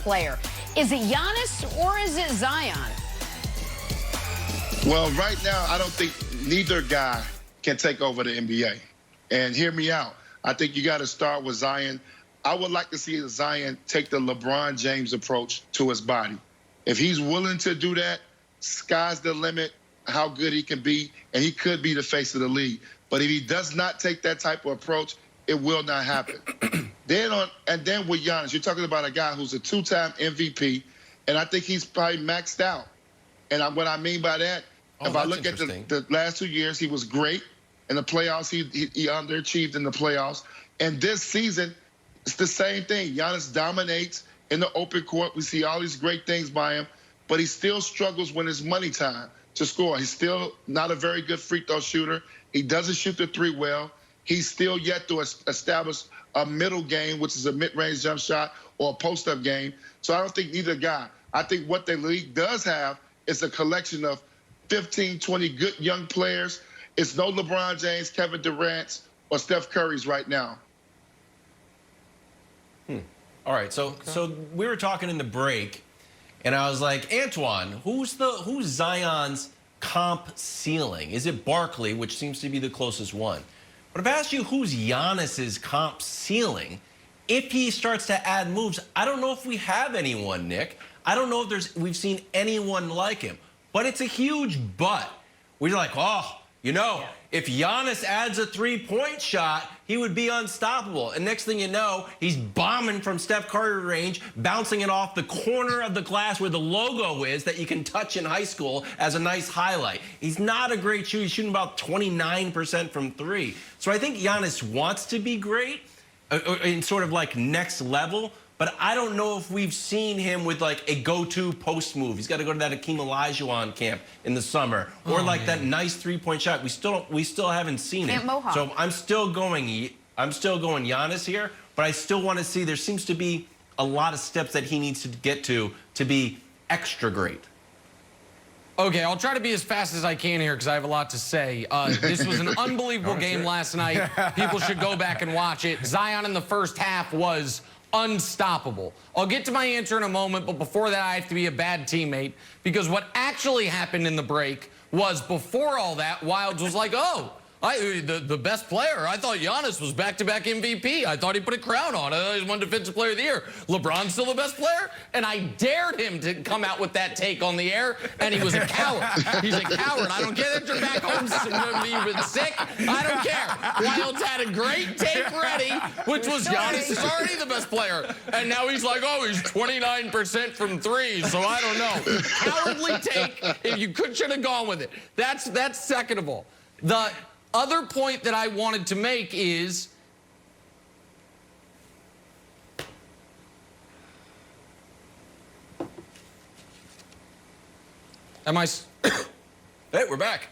player. Is it Giannis or is it Zion? Well, right now, I don't think neither guy can take over the NBA. And hear me out. I think you got to start with Zion. I would like to see Zion take the LeBron James approach to his body. If he's willing to do that, sky's the limit how good he can be, and he could be the face of the league. But if he does not take that type of approach, it will not happen. Then with Giannis, you're talking about a guy who's a two-time MVP, and I think he's probably maxed out. And what I mean by that, if I look at the last 2 years, he was great. In the playoffs, he underachieved in the playoffs. And this season, it's the same thing. Giannis dominates in the open court. We see all these great things by him, but he still struggles when it's money time to score. He's still not a very good free throw shooter. He doesn't shoot the three well. He's still yet to establish a middle game, which is a mid-range jump shot or a post-up game. So I don't think neither guy. I think what the league does have is a collection of 15, 20 good young players. It's no LeBron James, Kevin Durant, or Steph Curry's right now. All right, so we were talking in the break, and I was like, Antoine, who's Zion's comp ceiling? Is it Barkley, which seems to be the closest one? But if I ask you who's Giannis's comp ceiling, if he starts to add moves, I don't know if we have anyone, Nick. I don't know if we've seen anyone like him. But it's a huge but. We're like, oh, you know, if Giannis adds a three-point shot, he would be unstoppable. And next thing you know, he's bombing from Steph Curry range, bouncing it off the corner of the glass where the logo is that you can touch in high school as a nice highlight. He's not a great shooter. He's shooting about 29% from three. So I think Giannis wants to be great in sort of like next level. But I don't know if we've seen him with like a go-to post move. He's got to go to that Akeem Olajuwon camp in the summer, or that nice three-point shot. We still haven't seen it. So I'm still going Giannis here, but I still want to see. There seems to be a lot of steps that he needs to get to be extra great. Okay, I'll try to be as fast as I can here because I have a lot to say. This was an unbelievable game last night. People should go back and watch it. Zion in the first half was unstoppable. I'll get to my answer in a moment, but before that, I have to be a bad teammate because what actually happened in the break was before all that, Wilds was like, oh, the best player. I thought Giannis was back-to-back MVP. I thought he put a crown on. I thought he was one defensive player of the year. LeBron's still the best player? And I dared him to come out with that take on the air, and he was a coward. He's a coward. I don't care that you're back home, you've been sick. I don't care. Wilds had a great take ready, which was Giannis is already the best player. And now he's like, oh, he's 29% from three, so I don't know. Cowardly take, if you should have gone with it. That's secondable. The other point that I wanted to make is Hey, we're back.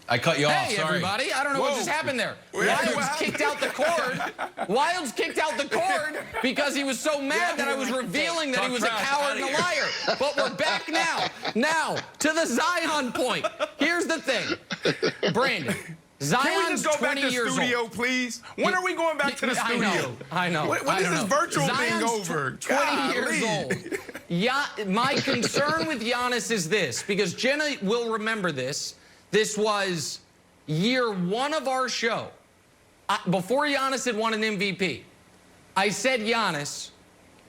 I cut you off, hey, sorry. Everybody, I don't know what just happened there. Wilds kicked out the cord. Wilds kicked out the cord because he was so mad that I was revealing that he was a coward and a liar. But we're back now. Now, to the Zion point. Here's the thing. Brandon, Zion's 20 years old. Can we just go back to studio, please? When are we going back to the studio? I know. When is this virtual thing over? 20 years old. Yeah, my concern with Giannis is this, because Jenna will remember this. This was year one of our show. Before Giannis had won an MVP, I said Giannis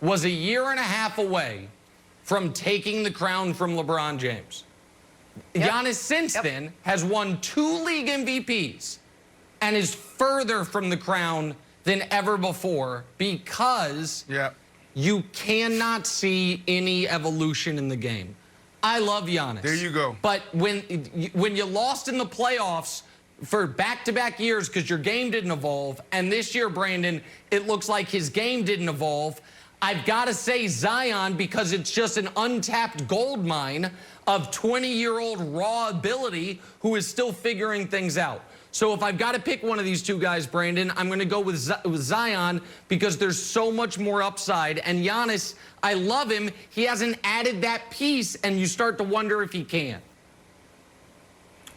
was a year and a half away from taking the crown from LeBron James. Giannis since then has won 2 league MVPs and is further from the crown than ever before because you cannot see any evolution in the game. I love Giannis. There you go. But when you lost in the playoffs for back-to-back years because your game didn't evolve, and this year, Brandon, it looks like his game didn't evolve, I've got to say Zion because it's just an untapped gold mine of 20-year-old raw ability who is still figuring things out. So if I've got to pick one of these two guys, Brandon, I'm going to go with Zion because there's so much more upside. And Giannis, I love him. He hasn't added that piece, and you start to wonder if he can.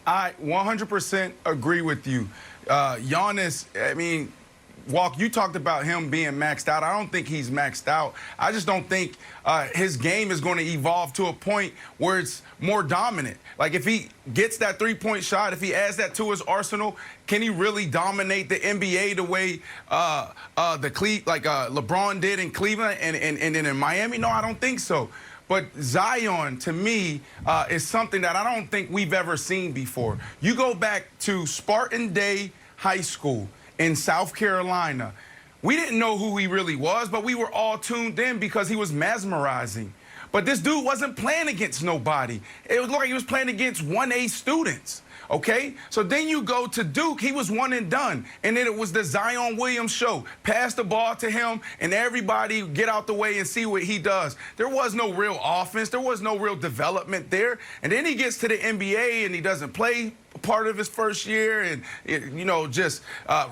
I 100% agree with you. Giannis, I mean, Walk, you talked about him being maxed out. I don't think he's maxed out. I just don't think his game is going to evolve to a point where it's more dominant. Like, if he gets that three-point shot, if he adds that to his arsenal, can he really dominate the NBA the way LeBron did in Cleveland and then in Miami? No, I don't think so. But Zion, to me, is something that I don't think we've ever seen before. You go back to Spartan Day High School in South Carolina. We didn't know who he really was, but we were all tuned in because he was mesmerizing. But this dude wasn't playing against nobody. It was like he was playing against 1A students. Okay? So then you go to Duke, he was one and done. And then it was the Zion Williamson show. Pass the ball to him, and everybody get out the way and see what he does. There was no real offense. There was no real development there. And then he gets to the NBA, and he doesn't play part of his first year and, just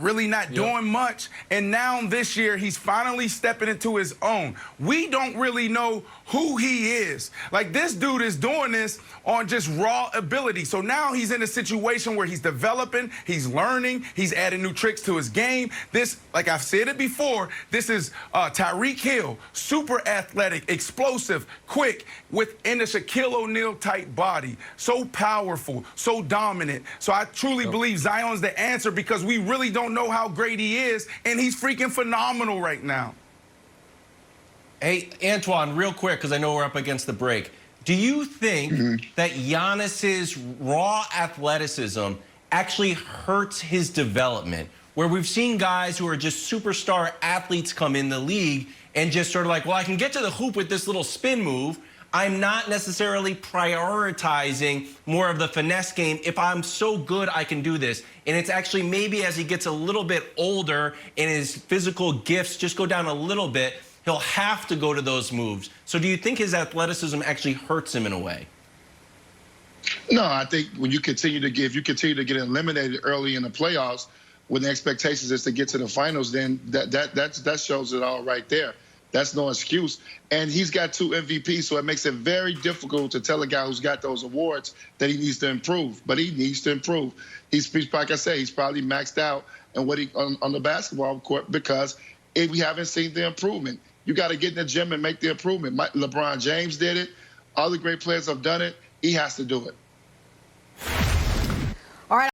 really not doing much. And now this year, he's finally stepping into his own. We don't really know who he is. Like, this dude is doing this on just raw ability. So now he's in a situation where he's developing, he's learning, he's adding new tricks to his game. This, like I've said it before, this is Tyreek Hill, super athletic, explosive, quick, within a Shaquille O'Neal type body. So powerful, so dominant. So I truly believe Zion's the answer because we really don't know how great he is, and he's freaking phenomenal right now. Hey, Antoine, real quick, because I know we're up against the break. Do you think that Giannis's raw athleticism actually hurts his development? Where we've seen guys who are just superstar athletes come in the league and just sort of like, well, I can get to the hoop with this little spin move. I'm not necessarily prioritizing more of the finesse game. If I'm so good, I can do this. And it's actually maybe as he gets a little bit older and his physical gifts just go down a little bit, he'll have to go to those moves. So do you think his athleticism actually hurts him in a way? No, I think when you continue to get eliminated early in the playoffs, when the expectations is to get to the finals, then that shows it all right there. That's no excuse. And he's got 2 MVPs, so it makes it very difficult to tell a guy who's got those awards that he needs to improve. But he needs to improve. He's like I say, he's probably maxed out on the basketball court because we haven't seen the improvement. You got to get in the gym and make the improvement. LeBron James did it. All the great players have done it. He has to do it.